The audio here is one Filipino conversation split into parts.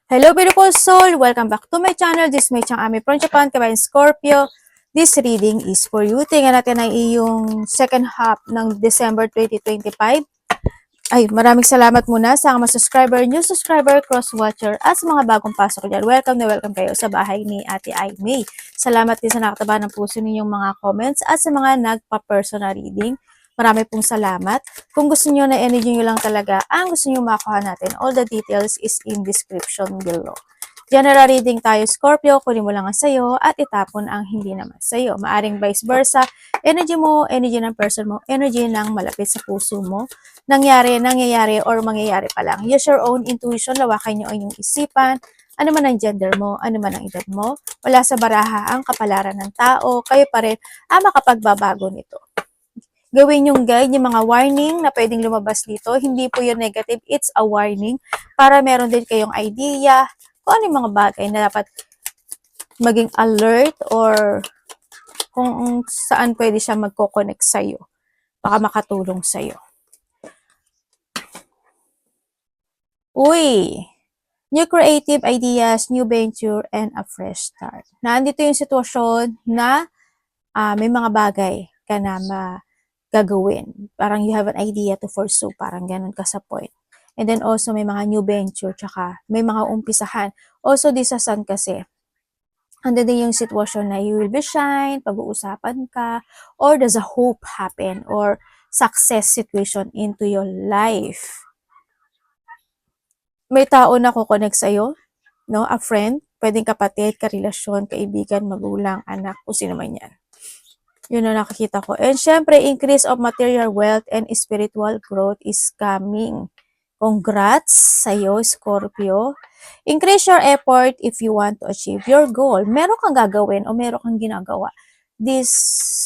Hello beautiful soul! Welcome back to my channel. This is my channel, Ami from Japan, kabayan Scorpio. This reading is for you. Tingnan natin ay iyong second half ng December 2025. Ay, maraming salamat muna sa mga subscriber, new subscriber, cross-watcher, at sa mga bagong pasok dyan. Welcome na welcome kayo sa bahay ni Ate Aimee. Salamat din sa nakataba ng puso ninyong mga comments at sa mga nagpa-personal reading. Marami pong salamat. Kung gusto niyo na energy nyo lang talaga, ang gusto niyo makuha natin, all the details is in description below. General reading tayo, Scorpio, kunin mo lang ang sayo at itapon ang hindi naman sayo. Maaring vice versa, energy mo, energy ng person mo, energy ng malapit sa puso mo, nangyayari, or mangyayari pa lang. Use your own intuition, lawakan nyo ang inyong isipan, ano man ang gender mo, ano man ang edad mo, wala sa baraha ang kapalaran ng tao, kayo pa rin ang makapagbabago nito. Gawin yung guide, yung mga warning na pwedeng lumabas dito. Hindi po yun negative, it's a warning para meron din kayong idea kung ano yung mga bagay na dapat maging alert or kung saan pwede siya magko-connect sa'yo. Baka makatulong sa'yo. Uy! New creative ideas, new venture, and a fresh start. Nandito yung sitwasyon na may mga bagay ka na gagawin. Parang you have an idea to pursue. Parang ganun ka sa point. And then also may mga new venture, tsaka may mga umpisahan. Also this sa sun kasi, ando din yung sitwasyon na you will be shine, pag-uusapan ka, or does a hope happen, or success situation into your life. May tao na kukonect sa'yo, no? A friend, pwedeng kapatid, karelasyon, kaibigan, magulang, anak, kung sino man yan. Yun ang nakikita ko. And syempre, increase of material wealth and spiritual growth is coming. Congrats sa'yo, Scorpio. Increase your effort if you want to achieve your goal. Meron kang gagawin o meron kang ginagawa this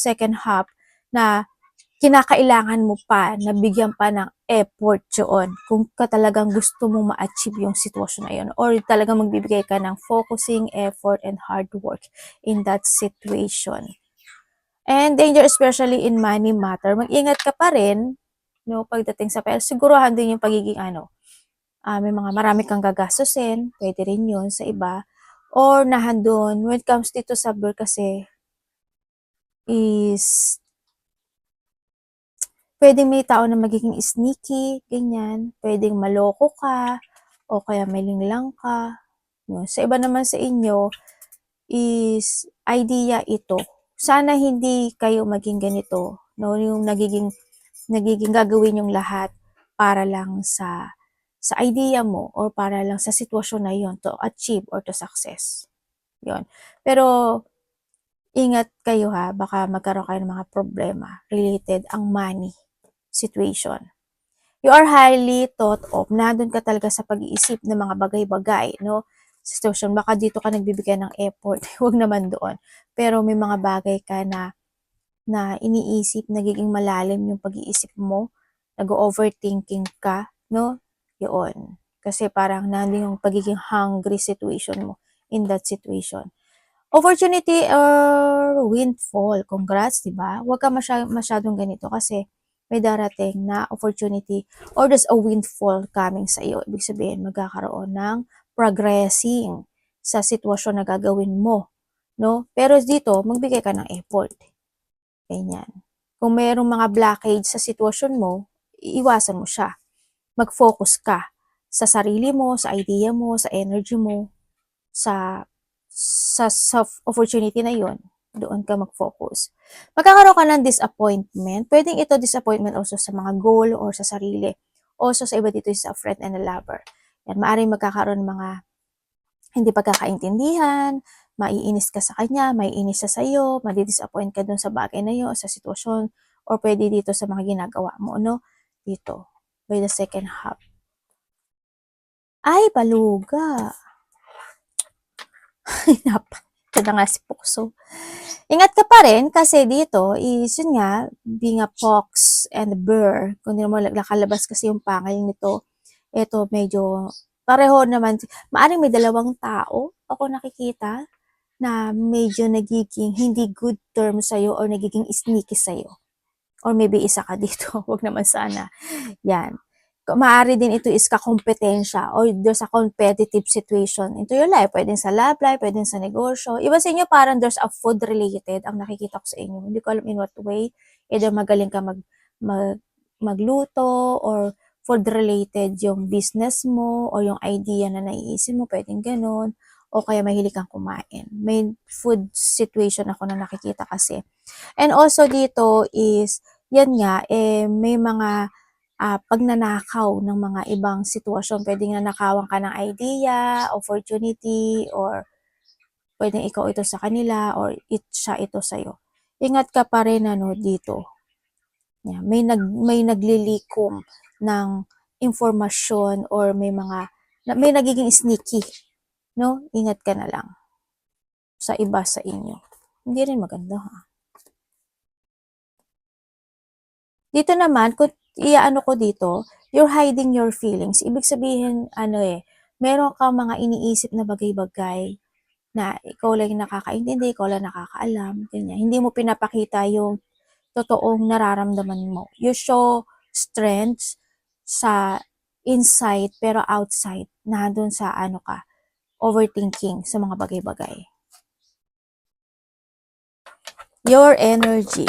second half na kinakailangan mo pa, na bigyan pa ng effort yun. Kung ka talagang gusto mong ma-achieve yung sitwasyon na yun, or talagang magbibigay ka ng focusing, effort, and hard work in that situation. And danger especially in money matter. Mag-ingat ka pa rin, no, pagdating sa pera. Siguruhan din yung pagiging may mga marami kang gagastusin, pwede rin yun sa iba. Or nahandun, when it comes dito sa birth kasi, is pwedeng may tao na magiging sneaky, ganyan. Pwedeng maloko ka, o kaya may linglang ka. No? Sa iba naman sa inyo, is idea ito. Sana hindi kayo maging ganito, no? Yung nagiging gagawin yung lahat para lang sa idea mo or para lang sa sitwasyon na yon to achieve or to success. Yon. Pero ingat kayo ha, baka magkaroon kayo ng mga problema related ang money situation. You are highly thought of. Nandun ka talaga sa pag-iisip ng mga bagay-bagay, no? Situation, baka dito ka nagbibigay ng effort. Huwag naman doon. Pero may mga bagay ka na iniisip, nagiging malalim yung pag-iisip mo, nag-overthinking ka, no? Yun. Kasi parang nandun yung pagiging hungry situation mo in that situation. Opportunity or windfall. Congrats, di ba? Huwag ka masyadong ganito kasi may darating na opportunity or there's a windfall coming sa iyo. Ibig sabihin, magkakaroon ng progressing sa sitwasyon na gagawin mo. No? Pero dito, magbigay ka ng effort. Ganyan. Kung mayroong mga blockage sa sitwasyon mo, iiwasan mo siya. Mag-focus ka sa sarili mo, sa idea mo, sa energy mo, sa opportunity na yon, doon ka mag-focus. Magkakaroon ka ng disappointment. Pwedeng ito disappointment also sa mga goal or sa sarili. Also sa iba dito sa friend and a lover. Yan, maaaring magkakaroon ng mga hindi pagkakaintindihan, maiinis ka sa kanya, maiinis siya sa'yo, madi-disappoint ka dun sa bagay na yun, sa sitwasyon, or pwede dito sa mga ginagawa mo, no? Dito, by the second half. Ay, paluga. Ito na nga si Pukso. Ingat ka pa rin kasi dito is yun nga, being a fox and a bear. Kung hindi mo nakalabas kasi yung pangil nito, ito medyo pareho naman. Maaring may dalawang tao ako nakikita na medyo nagiging hindi good term sa'yo or nagiging sneaky sa'yo. Or maybe isa ka dito. Huwag naman sana. Yan. maaari din ito is kakompetensya or there's a competitive situation into your life. Pwedeng sa love life, pwedeng sa negosyo. Iba sa inyo, parang there's a food related ang nakikita ko sa inyo. Hindi ko alam in what way. Either magaling ka magluto or food related yung business mo or yung idea na naiisip mo, pwedeng ganun. O kaya mahilig kang kumain. May food situation ako na nakikita kasi. And also dito is, yan nga, may mga pagnanakaw ng mga ibang sitwasyon. Pwedeng nanakawan ka ng idea, opportunity, or pwedeng ikaw ito sa kanila, or siya ito sa'yo. Ingat ka pa rin dito. Yeah, may naglilikom ng informasyon or may nagiging sneaky, no? Ingat ka na lang sa iba sa inyo. Hindi rin maganda, ha? Dito naman, kung iaano ko dito, you're hiding your feelings. Ibig sabihin, meron kang mga iniisip na bagay-bagay na ikaw lang nakakaintindi, ikaw lang nakakaalam, ganyan. Hindi mo pinapakita yung totoong nararamdaman mo. You show strengths sa inside, pero outside, nandun sa overthinking sa mga bagay-bagay. Your energy.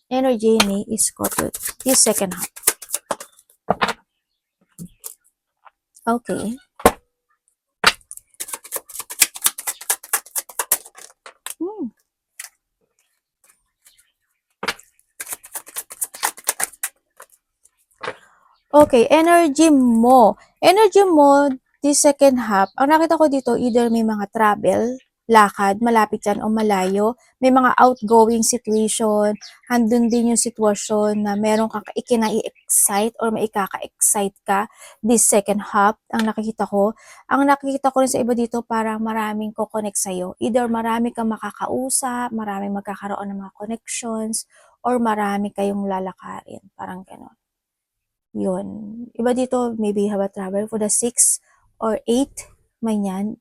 Energy ni Scorpio. This second half. Okay. Okay, energy mo. Energy mo, this second half, ang nakita ko dito, either may mga travel, lakad, malapit yan o malayo, may mga outgoing situation, handun din yung sitwasyon na meron kang ikina-excite or may ikaka-excite ka, this second half, ang nakikita ko. Ang nakikita ko rin sa iba dito, parang maraming ko-connect sa'yo. Either marami kang makakausap, maraming magkakaroon ng mga connections, or marami kayong lalakarin. Parang gano'n. Yun. Iba dito, maybe have a travel for the 6 or 8, may yan.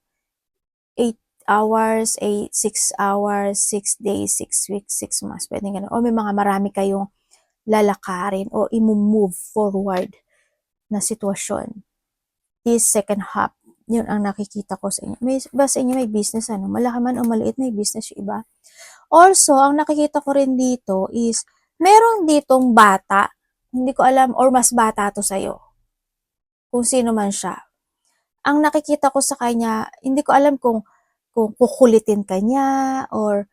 8 hours, 6 hours, 6 days, 6 weeks, 6 months, pwede ganun. O may mga marami kayong lalakarin o i-move forward na sitwasyon. This second half, yun ang nakikita ko sa inyo. Ba sa inyo may business, malaki man o maliit, may business yung iba. Also, ang nakikita ko rin dito is, merong ditong bata, hindi ko alam, or mas bata to sa'yo. Kung sino man siya. Ang nakikita ko sa kanya, hindi ko alam kung kukulitin ka niya, or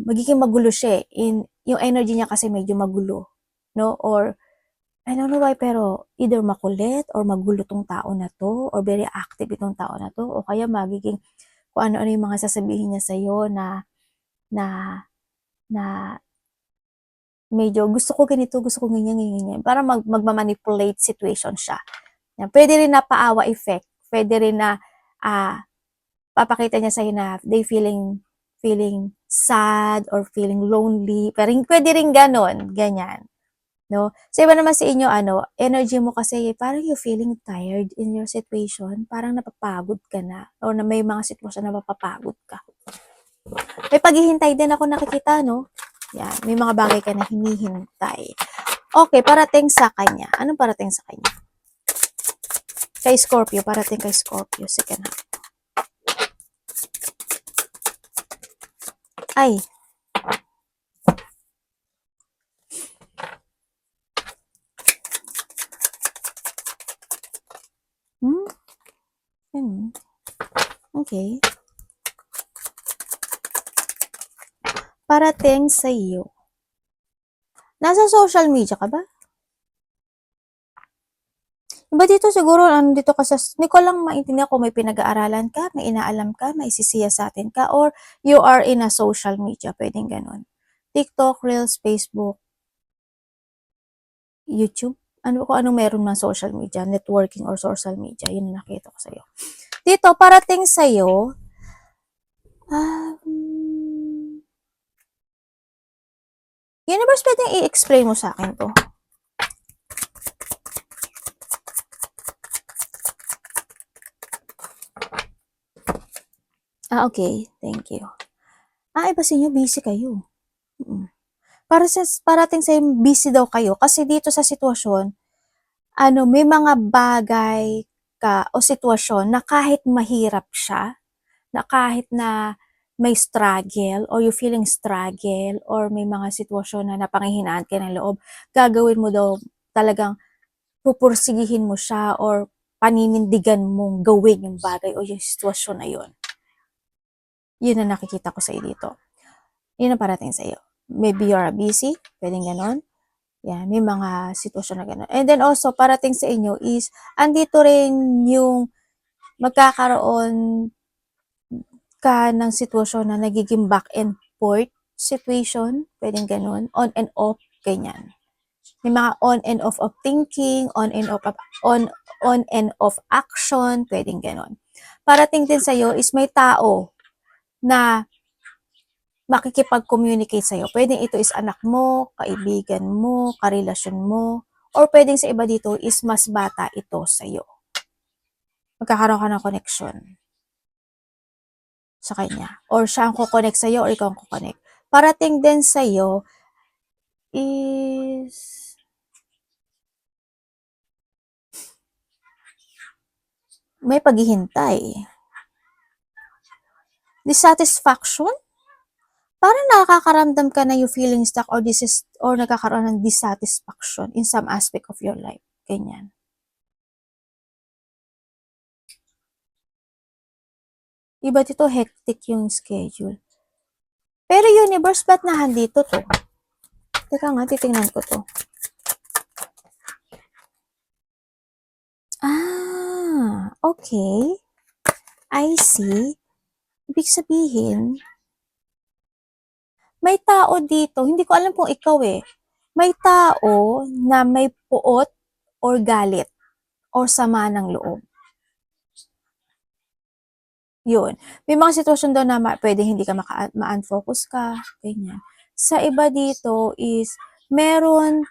magiging magulo siya. Yung energy niya kasi medyo magulo. No? Or, I don't know why, pero either makulit, or magulo tong tao na to, or very active itong tao na to, o kaya magiging kung ano-ano yung mga sasabihin niya sa'yo na medyo gusto ko ganito, gusto ko ganyan. Para magmamanipulate situation siya. Pwede rin na paawa effect. Pwede rin na papakita niya sa'yo na they feeling sad or feeling lonely. Pero pwede rin ganon, ganyan. No? So, iba naman sa inyo, energy mo kasi parang you feeling tired in your situation. Parang napapagod ka na. O na may mga sitwasyon na mapapagod ka. May paghihintay din ako nakikita, no? Yan, may mga bagay ka na hinihintay. Okay, parating sa kanya. Anong parating sa kanya? Kay Scorpio, parating kay Scorpio. Second half. Ay. Okay. Parating sa iyo. Nasa social media ka ba? Iba dito siguro, dito ka sa, hindi ko lang maintindihan kung may pinag-aaralan ka, may inaalam ka, may isisiya sa atin ka, or you are in a social media. Pwedeng ganun. TikTok, Reels, Facebook, YouTube. Kung anong meron man social media, networking or social media. Yun ang nakita ko sa'yo. Dito, parating sa'yo, universe, pwedeng i-explain mo sa akin to. Okay. Thank you. Iba sa inyo, busy kayo. Parating sa'yo, busy daw kayo. Kasi dito sa sitwasyon, may mga bagay ka o sitwasyon na kahit mahirap siya, na kahit na may struggle or you feeling struggle or may mga sitwasyon na napanghihinaan ka ng loob, gagawin mo daw talagang pupursigihin mo siya or paninindigan mong gawin yung bagay o yung sitwasyon na yun. Yun ang nakikita ko sa iyo dito. Yun ang parating sa iyo. Maybe you're busy, pwedeng ganon. Yan, may mga sitwasyon na gano'n. And then also, parating sa inyo is, andito rin yung magkakaroon ka ng sitwasyon na nagiging back and forth situation, pwedeng gano'n, on and off, ganyan. May mga on and off of thinking, on and off action, pwedeng gano'n. Parating din sa'yo is may tao na makikipag-communicate sa'yo. Pwedeng ito is anak mo, kaibigan mo, karelasyon mo, or pwedeng sa iba dito is mas bata ito sa'yo. Magkakaroon ka ng connection sa kanya. Or siya ang kukonect sa'yo or ikaw ang kukonect. Parating din sa'yo is may paghihintay. Dissatisfaction? Parang nakakaramdam ka na you feeling stuck or nagkakaroon ng dissatisfaction in some aspect of your life. Ganyan. Iba dito, hectic yung schedule. Pero universe, ba't nahandito to? Teka nga, titingnan ko to. Okay. I see. Ibig sabihin, may tao dito, hindi ko alam kung ikaw eh, may tao na may puot or galit or sama ng loob. Yun. May mga sitwasyon daw na pwede hindi ka ma-unfocus ka, ganyan. Sa iba dito is, meron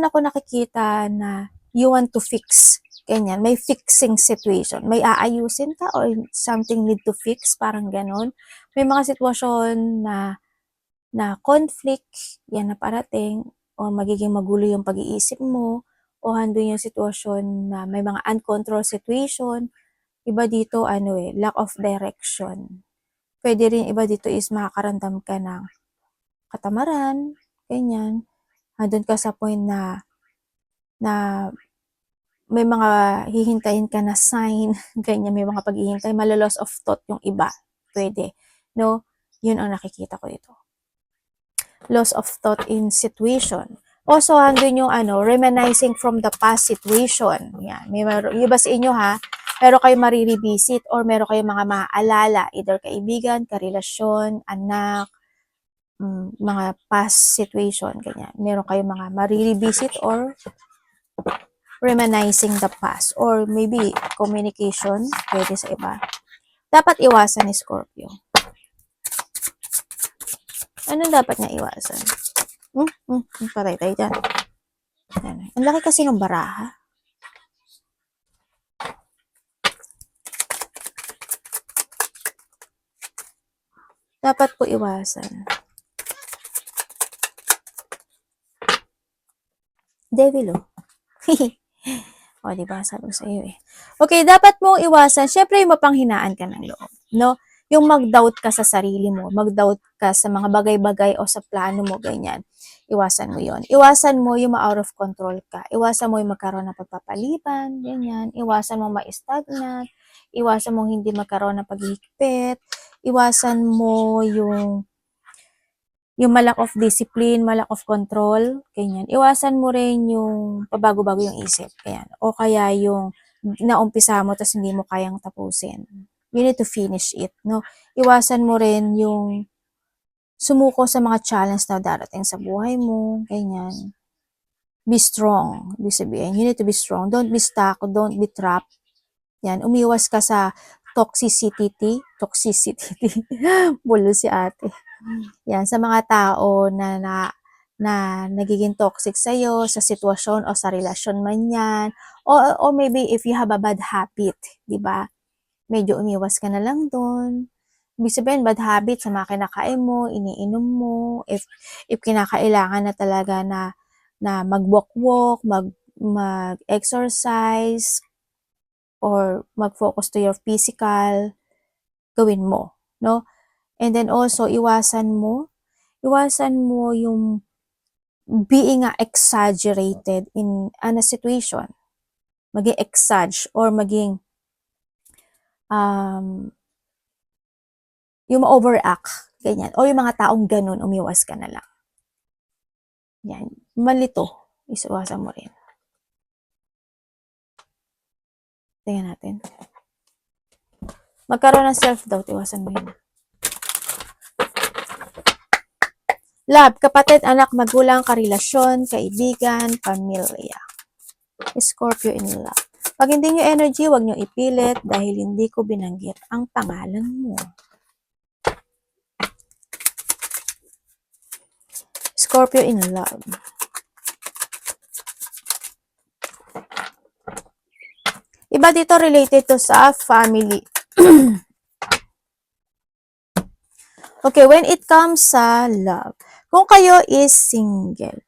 ako nakikita na you want to fix, ganyan. May fixing situation. May aayusin ka or something need to fix, parang ganon. May mga sitwasyon na conflict, yan na parating, o magiging magulo yung pag-iisip mo, o handun yung sitwasyon na may mga uncontrolled situation. Iba dito, lack of direction. Pwede rin iba dito is makakaramdam ka ng katamaran, ganyan. Handun ka sa point na may mga hihintayin ka na sign, ganyan, may mga paghihintay, loss of thought yung iba. Pwede, no? Yun ang nakikita ko dito. Loss of thought in situation. Also, handun yung reminiscing from the past situation. Yan. May iba sa inyo ha, meron kayo marirevisit or meron kayong mga maaalala, either kaibigan, karelasyon, anak, mga past situation, ganyan. Meron kayong mga marirevisit or reminiscing the past or maybe communication, pwede sa iba. Dapat iwasan ni Scorpio. Anong dapat niya iwasan? Patay tayo dyan. Ang laki kasi ng baraha. Dapat po iwasan. Devil, oh. O, diba? Sabi ko sa iyo eh. Okay, dapat mong iwasan. Syempre, yung mapanghinaan ka ng loob. No? Yung mag-doubt ka sa sarili mo. Mag-doubt ka sa mga bagay-bagay o sa plano mo, ganyan. Iwasan mo yon. Iwasan mo yung ma-out of control ka. Iwasan mo yung magkaroon ng pagpapaliban, ganyan. Iwasan mo ma-stagnant. Iwasan mo hindi magkaroon ng paghihigpit. Iwasan mo yung lack of discipline, lack of control, ganyan. Iwasan mo rin yung pabago-bago yung isip, ganyan. O kaya yung naumpisa mo tapos hindi mo kayang tapusin. You need to finish it, no? Iwasan mo rin yung sumuko sa mga challenge na darating sa buhay mo, ganyan. Be strong, ibig sabihin. You need to be strong. Don't be stuck, don't be trapped. Yan, umiwas ka sa toxicity. Bulo si ate. Yan, sa mga tao na nagiging toxic sa'yo, sa sitwasyon o sa relasyon man yan, o maybe if you have a bad habit, di ba? Medyo umiwas ka na lang doon. Ibig sabihin, bad habit sa mga kinakain mo, iniinom mo, if kinakailangan na talaga na mag-walk-walk, mag-exercise or mag-focus to your physical, gawin mo, no? And then also, iwasan mo yung being exaggerated in a situation. Maging exage or maging yung ma-overact, ganyan. O yung mga taong ganun, umiwas ka na lang. Yan. Malito. Iwasan mo rin. Tingnan natin. Magkaroon ng self-doubt, iwasan mo yun. Love, kapatid, anak, magulang, karelasyon, kaibigan, pamilya. Scorpio in love. Pag hindi nyo energy, huwag nyo ipilit dahil hindi ko binanggit ang pangalan mo. Scorpio in love. Iba dito related to sa family. Okay, when it comes sa love, kung kayo is single,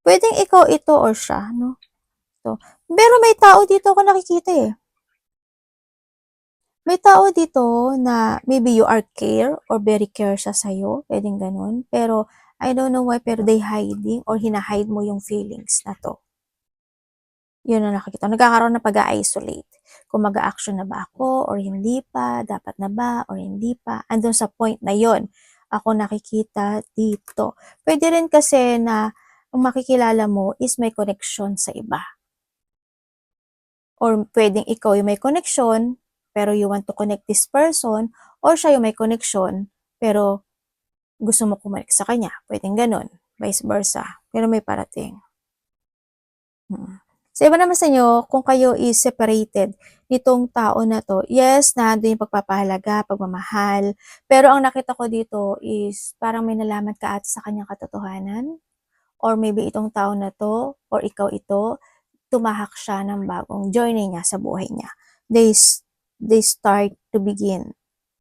pwedeng ikaw ito or siya, no? So, pero may tao dito ako nakikita eh. May tao dito na maybe you are care or very care siya sa'yo, pwedeng ganun. Pero, I don't know why, pero they hiding or hinahide mo yung feelings na to. Yun ang nakikita. Nagkakaroon ng pag-isolate. Kung mag-a-action na ba ako or hindi pa, dapat na ba or hindi pa. Andun sa point na yon ako nakikita dito. Pwede rin kasi na ang makikilala mo is may connection sa iba. Or pwedeng ikaw yung may connection, pero you want to connect this person, or siya yung may connection, pero gusto mo kumalik sa kanya. Pwedeng ganun. Vice versa. Pero may parating. Sa iba naman sa inyo, kung kayo is separated nitong tao na to, yes, nandun yung pagpapahalaga, pagmamahal, pero ang nakita ko dito is parang may nalaman ka at sa kanyang katotohanan, or maybe itong tao na to, or ikaw ito, tumahak siya ng bagong journey niya sa buhay niya. They start to begin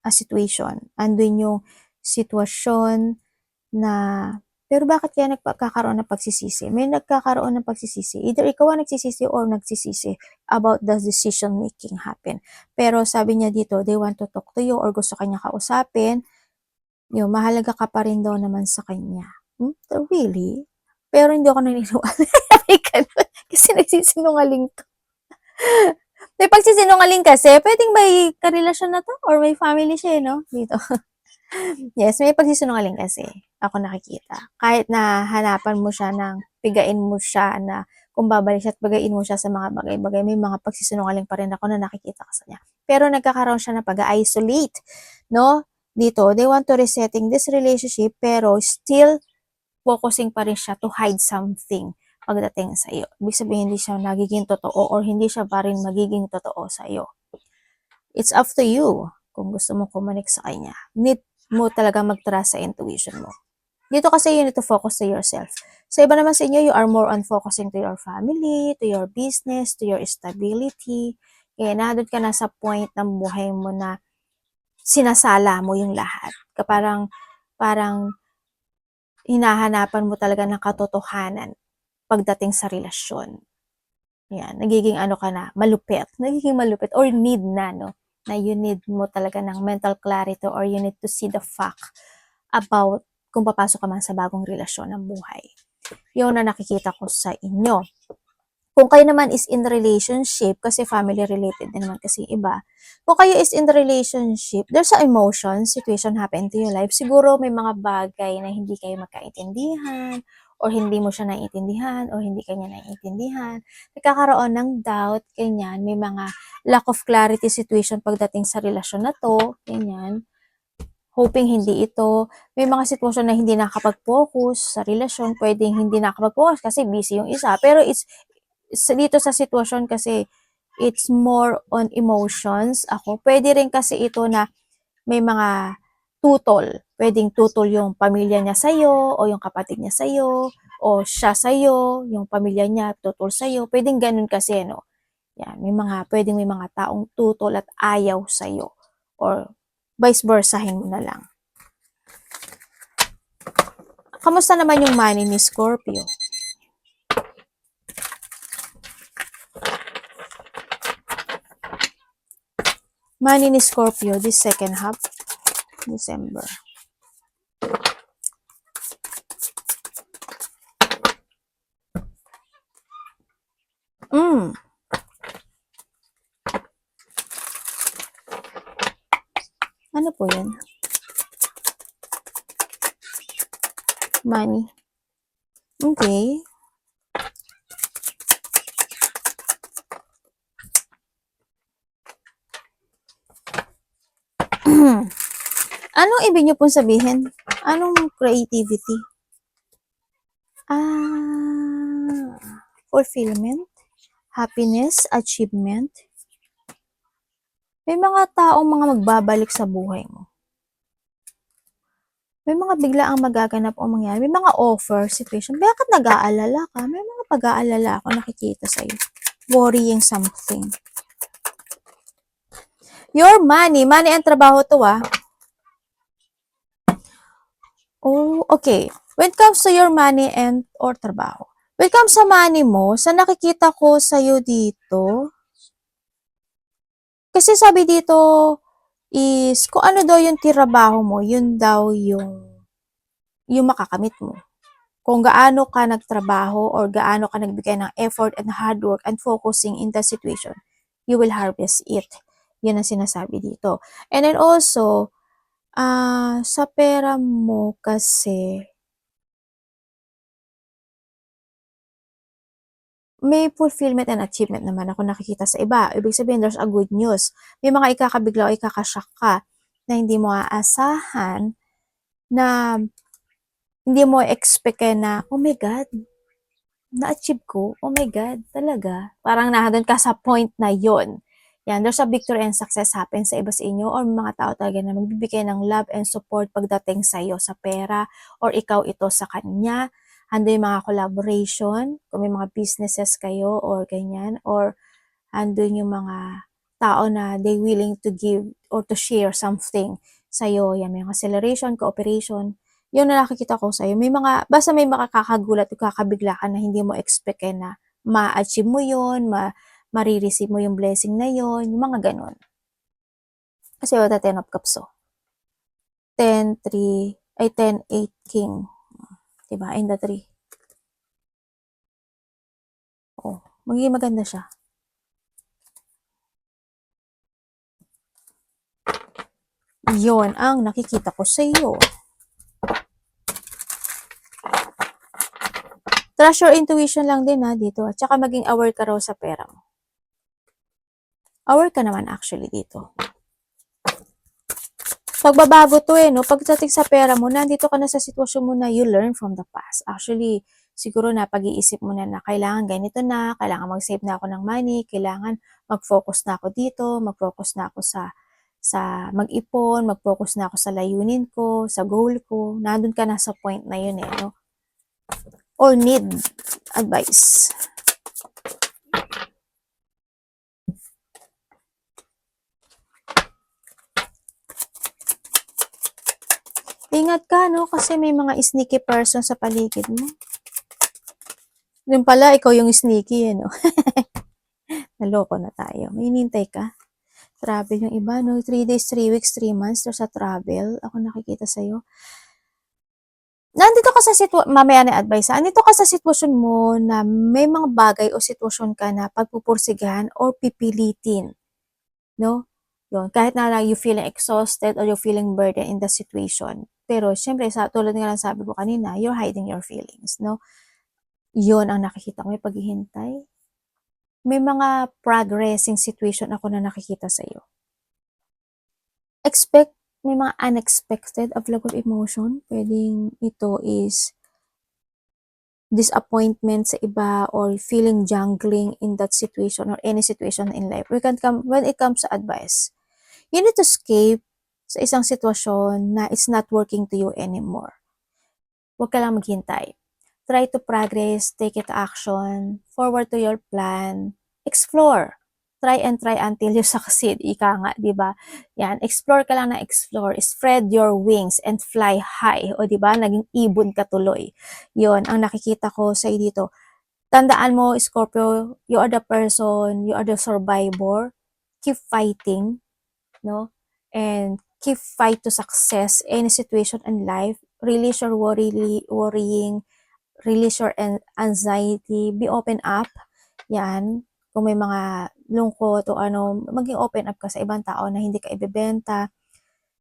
a situation. Andun yung sitwasyon na pero bakit kaya nagkakaroon ng pagsisisi? May nagkakaroon ng pagsisisi. Either ikaw ang nagsisisi or nagsisisi about the decision making happen. Pero sabi niya dito, they want to talk to you or gusto kanya kausapin. Yung mahalaga ka pa rin daw naman sa kanya. Really? Pero hindi ako naniniwala. Kasi nagsisinungaling to. May pagsisinungaling kasi, pwedeng may karelasyon na to or may family siya, no? Dito. Yes, may pagsisinungaling kasi ako nakikita. Kahit na hanapan mo siya pigain mo siya na kung babalik siya at bagain mo siya sa mga bagay-bagay, may mga pagsisinungaling pa rin ako na nakikita ka sa niya. Pero nagkakaroon siya ng pag-isolate, no? Dito, they want to resetting this relationship pero still focusing pa rin siya to hide something pagdating sa iyo. Ibig sabihin, hindi siya nagiging totoo or hindi siya pa rin magiging totoo sa iyo. It's up to you kung gusto mo kumanik sa kanya. Need mo talaga mag-trust sa intuition mo. Dito kasi you need to focus to yourself. Sa iba naman sa inyo, you are more on focusing to your family, to your business, to your stability. Kaya nandun ka na sa point ng buhay mo na sinasala mo yung lahat. Parang hinahanapan mo talaga ng katotohanan pagdating sa relasyon. Yan, nagiging malupit. Nagiging malupit or need na, no? Na you need mo talaga ng mental clarity or you need to see the fact about kung papasok ka man sa bagong relasyon ng buhay. Yun na nakikita ko sa inyo. Kung kayo naman is in relationship, kasi family related na naman kasi iba, kung kayo is in relationship, there's a emotion, situation happen to your life, siguro may mga bagay na hindi kayo magkaintindihan, or hindi mo siya naiintindihan, or hindi kanya naiintindihan, nagkakaroon ng doubt, ganyan, may mga lack of clarity situation pagdating sa relasyon na to, ganyan, hoping hindi ito, may mga sitwasyon na hindi nakapag-focus sa relasyon, pwedeng hindi nakapag-focus kasi busy yung isa, pero dito sa sitwasyon kasi it's more on emotions ako. Pwede rin kasi ito na may mga tutol. Pwedeng tutol yung pamilya niya sa'yo o yung kapatid niya sa'yo o siya sa'yo, yung pamilya niya tutol sa'yo. Pwedeng ganun kasi, no? Yan, pwedeng may mga taong tutol at ayaw sa'yo or vice versahin mo na lang. Kamusta naman yung money ni Scorpio? Money ni Scorpio this second half, December. Ano po yan? Money. Okay. Anong ibig nyo pong sabihin? Anong creativity? Fulfillment, happiness, achievement. May mga taong mga magbabalik sa buhay mo. May mga biglaang magaganap o mangyari. May mga offer, situation. Bakit nag-aalala ka? May mga pag-aalala ako nakikita sa'yo. Worrying something. Your money. Money ang trabaho to Oh, okay. When it comes to your money and or trabaho. When it comes sa money mo, sa nakikita ko sa'yo dito, kasi sabi dito is, kung ano daw yung trabaho mo, yun daw yung makakamit mo. Kung gaano ka nagtrabaho or gaano ka nagbigay ng effort and hard work and focusing in the situation, you will harvest it. Yun ang sinasabi dito. And then also, sa pera mo kasi, may fulfillment and achievement naman ako nakikita sa iba. Ibig sabihin, there's a good news. May mga ikakabigla o ikakashock ka na hindi mo aasahan, na hindi mo expect na, oh my God, na-achieve ko, oh my God, talaga. Parang nahadon ka sa point na yon. Yan, there's a victory and success happen sa iba sa inyo or mga tao talaga na magbibigay ng love and support pagdating sa iyo sa pera or ikaw ito sa kanya. Hando yung mga collaboration, kung may mga businesses kayo or ganyan, or andun yung mga tao na they willing to give or to share something sa'yo. Yan, may acceleration, cooperation. Yun na nakikita ko sa'yo. May mga, basta may makakagulat o kakabigla ka na hindi mo expect na ma-achieve mo yun, marireceive mo yung blessing na yun, yung mga ganun. Kasi wala 10 of Cups, 10-3, ay 10-8 King. Diba? In the 3. Oh, magiging maganda siya. Yon ang nakikita ko sa iyo. Trust your intuition lang din dito. At saka maging aware ka raw sa pera mo. Aware ka naman actually dito. Pagbabago to no? Pagdating sa pera mo, nandito ka na sa sitwasyon mo na you learn from the past. Actually, siguro na pag-iisip mo na kailangan ganito na, kailangan mag-save na ako ng money, kailangan mag-focus na ako dito, mag-focus na ako sa mag-ipon, mag-focus na ako sa layunin ko, sa goal ko. Nandun ka na sa point na yun no? Or need advice. Ingat ka, no? Kasi may mga sneaky person sa paligid mo. Yung pala, ikaw yung sneaky, no? Naloko na tayo. May hinintay ka. Travel yung iba, no? 3 days, 3 weeks, 3 months, there's a travel. Ako nakikita sa'yo. Nandito ka sa mamaya na advice, nandito ka sa sitwasyon mo na may mga bagay o sitwasyon ka na pagpupursigahan or pipilitin. No? Yun. Kahit na you feeling exhausted or you feeling burdened in the situation. Pero, syempre, tulad nga lang sabi ko kanina, you're hiding your feelings, no? Yun ang nakikita ko, may paghihintay. May mga progressing situation ako na nakikita sa iyo. Expect, may mga unexpected of lack of emotion. Pwedeng ito is disappointment sa iba or feeling jangling in that situation or any situation in life. When it comes to advice, you need to escape sa isang sitwasyon na it's not working to you anymore. Huwag ka lang maghintay. Try to progress, take it to action, forward to your plan, explore. try and try until you succeed, ika nga, 'di ba? Yan, explore ka lang na explore, spread your wings and fly high. O 'di ba? Naging ibon ka tuloy. 'Yon ang nakikita ko sa dito. Tandaan mo, Scorpio, you are the person, you are the survivor. Keep fighting, no? And keep fight to success any situation in life. Release your worrying, release your anxiety, be open up. Yan. Kung may mga lungkot o ano, maging open up ka sa ibang tao na hindi ka ibebenta.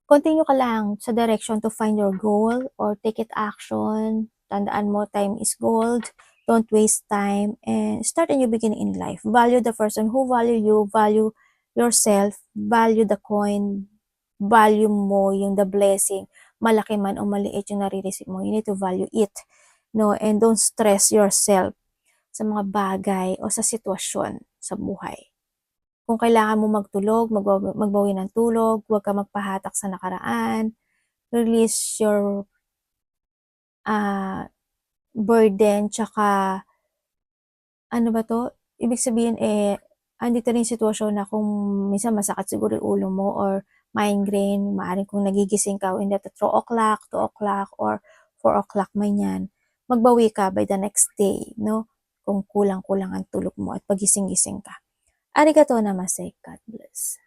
Continue ka lang sa direction to find your goal or take it action. Tandaan mo, time is gold. Don't waste time and start a new beginning in life. Value the person who value you, value yourself, value the coin, value mo yung the blessing. Malaki man o maliit yung nare-receive mo, you need to value it. No, and don't stress yourself sa mga bagay o sa sitwasyon sa buhay. Kung kailangan mo magtulog, magbawi ng tulog, huwag ka magpahatak sa nakaraan, release your burden, tsaka ano ba to? Ibig sabihin andito rin yung sitwasyon na kung minsan masakit siguro yung ulo mo or migraine, maaaring kung nagigising ka in the 2 o'clock, 2 o'clock, or 4 o'clock man yan, magbawi ka by the next day, no? Kung kulang-kulang ang tulog mo at pagising-gising ka. Arigatou namaste. God bless.